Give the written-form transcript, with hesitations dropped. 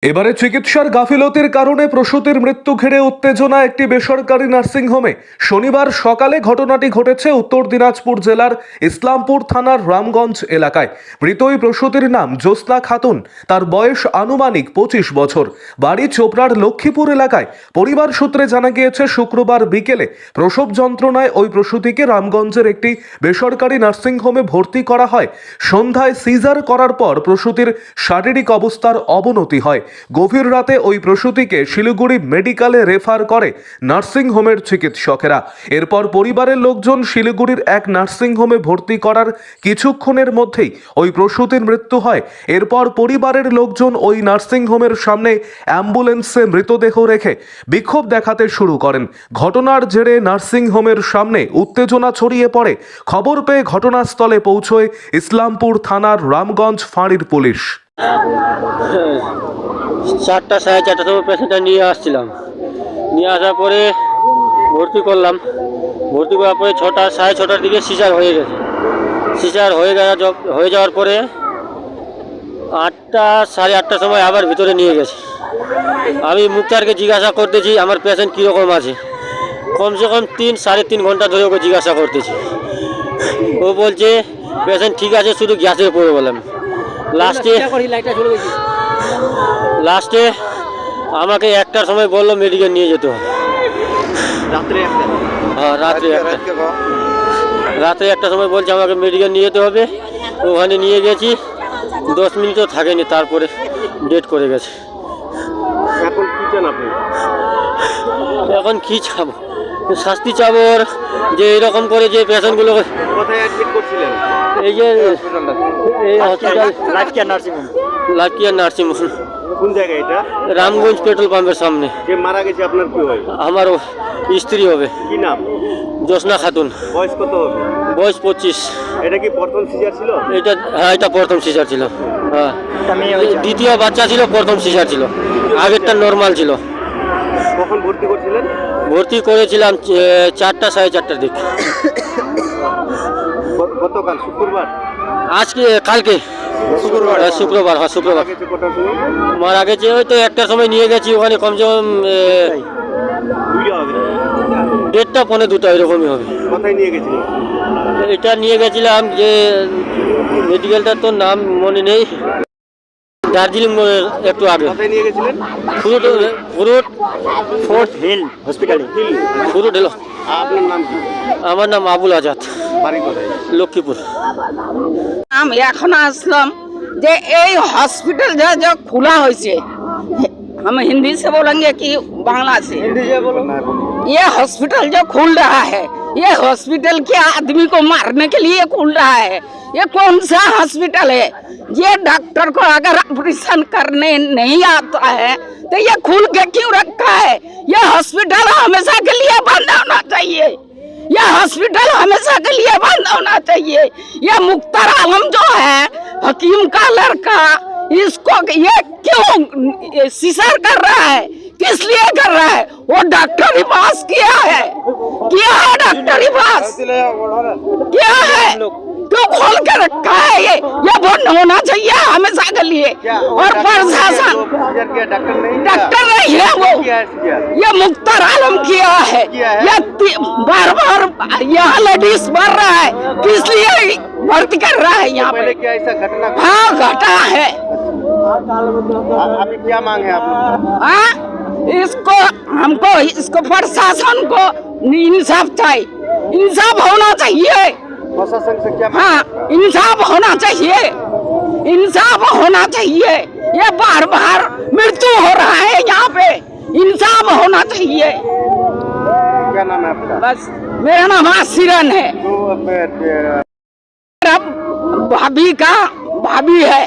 এবারে চিকিৎসার গাফিলতির কারণে প্রসূতির মৃত্যু ঘিরে উত্তেজনা একটি বেসরকারি নার্সিংহোমে। শনিবার সকালে ঘটনাটি ঘটেছে উত্তর দিনাজপুর জেলার ইসলামপুর থানার রামগঞ্জ এলাকায়। মৃত ওই প্রসূতির নাম জ্যোৎস্না খাতুন। তার বয়স আনুমানিক 25 বছর। বাড়ি চোপড়ার লক্ষ্মীপুর এলাকায়। পরিবার সূত্রে জানা গিয়েছে শুক্রবার বিকেলে প্রসব যন্ত্রণায় ওই প্রসূতিকে রামগঞ্জের একটি বেসরকারি নার্সিংহোমে ভর্তি করা হয়। সন্ধ্যায় সিজার করার পর প্রসূতির শারীরিক অবস্থার অবনতি হয়। গভীর রাতে ওই প্রসূতিকে শিলিগুড়ি মেডিকেলে রেফার করে নার্সিংহোমের চিকিৎসকেরা। এরপর পরিবারের লোকজন শিলিগুড়ির এক নার্সিংহোমে ভর্তি করার কিছুক্ষণের মধ্যেই ওই প্রসূতির মৃত্যু হয়। এরপর পরিবারের লোকজন ওই নার্সিংহোমের সামনে অ্যাম্বুলেন্সে মৃতদেহ রেখে বিক্ষোভ দেখাতে শুরু করেন। ঘটনার জেরে নার্সিংহোমের সামনে উত্তেজনা ছড়িয়ে পড়ে। খবর পেয়ে ঘটনাস্থলে পৌঁছয় ইসলামপুর থানার রামগঞ্জ ফাঁড়ির পুলিশ। 4টা সাড়ে 4টার সময় পেশেন্টটা নিয়ে আসছিলাম। নিয়ে আসার পরে ভর্তি করলাম। ভর্তি করার পরে 6টা সাড়ে 6টার দিকে সিজার হয়ে গেছে। সিজার হয়ে যাওয়ার পরে 8টা সাড়ে 8টার সময় আবার ভিতরে নিয়ে গেছে। আমি মুক্তারকে জিজ্ঞাসা করতেছি আমার পেশেন্ট কীরকম আছে। কমসে কম 3-3.5 ঘন্টা ধরে ওকে জিজ্ঞাসা করতেছি। ও বলছে পেশেন্ট ঠিক আছে, শুধু গ্যাসের প্রবলেম। লাস্টে আমাকে 1টার সময় বললো মেডিকেল নিয়ে যেতে হবে। রাত্রে 1টার সময় বলছে আমাকে মেডিকেল নিয়ে যেতে হবে। ওখানে নিয়ে গেছি, 10 মিনিটও থাকেনি, তারপরে ডেট করে গেছে। এখন কি চাবো? শাস্তি চাবো ওর, যে এরকম করে যে পেশেন্টগুলো। এই যে এই হসপিটাল লাকিয়া নার্সিংহোম। কোন জায়গায় এটা? রামগঞ্জ পেট্রোল পাম্পের সামনে। যে মারা গেছে আপনার কি হয়? আমার স্ত্রী হবে। কি নাম? জ্যোৎস্না খাতুন। বয়স কত হবে? বয়স 25। এটা কি প্রথম সিজার ছিল? এটা প্রথম সিজার ছিল। হ্যাঁ, দ্বিতীয় বাচ্চা ছিল, প্রথম সিজার ছিল। আগেরটা নর্মাল ছিল। কখন ভর্তি করছিলেন? ভর্তি করেছিলাম 4টা সাড়ে 4টার দিকে। গতকাল শুক্রবার? আজকে কালকে শুক্রবার। হ্যাঁ, শুক্রবার মারা গেছে। ওই তো 1টার সময় নিয়ে গেছি। ওখানে কমসে কম 1:30 পৌনে 2টা এরকমই হবে। কোথায় নিয়ে গেছিলেন? এটা নিয়ে গেছিলাম যে মেডিকেলটার তো নাম মনে নেই, দার্জিলিং একটু আগে। কোথায় নিয়ে গেছিলেন? ফোর্ট হিল হসপিটালে। Fort hill. আপনার নাম কি? আমার নাম আবুল আজাদ। বাড়ি কোথায়? লক্ষ্মীপুর। আমি এখন আসলাম যে এই हॉस्पिटल जो खुला হয়েছে, हम हिंदी से बोलेंगे कि बांग्ला से? हिंदी से बोलो। ये हॉस्पिटल जो खुल रहा है, ये हॉस्पिटल के आदमी को मारने के लिए खुल रहा है। ये कौन सा हॉस्पिटल है? ये डॉक्टर को अगर ऑपरेशन करने नहीं आता है तो ये खुल के क्यों रखा है? ये हॉस्पिटल हमेशा के लिए बंद होना चाहिए। यह हॉस्पिटल हमेशा के लिए बंद होना चाहिए। यह मुख्तार आलम जो है हकीम का लड़का, इसको ये क्यों सीजर कर रहा है? किस लिए कर रहा है? वो डॉक्टरी पास किया है डॉक्टरी पास किया है, क्यों खोल के रखा है? ये बंद होना चाहिए हमेशा के लिए। और प्रशासन डॉक्टर नहीं है वो, ये मुख्तार आलम किया है। ये बार बार यहाँ लेडीज मर रहा है, किस लिए भर्ती कर रहा है यहाँ पे? क्या ऐसा घटना? हाँ, घटा है। अभी क्या मांग है आप लोग? हाँ, इसको प्रशासन को इंसाफ चाहिए, इंसाफ होना चाहिए। प्रशासन से क्या? हाँ, इंसाफ होना चाहिए, इंसाफ होना चाहिए। ये बार बार मृत्यु हो रहा है यहाँ पे, इंसाफ होना चाहिए। क्या नाम है आपका? बस मेरा नाम आसिरन है। तो मेरा भाभी है।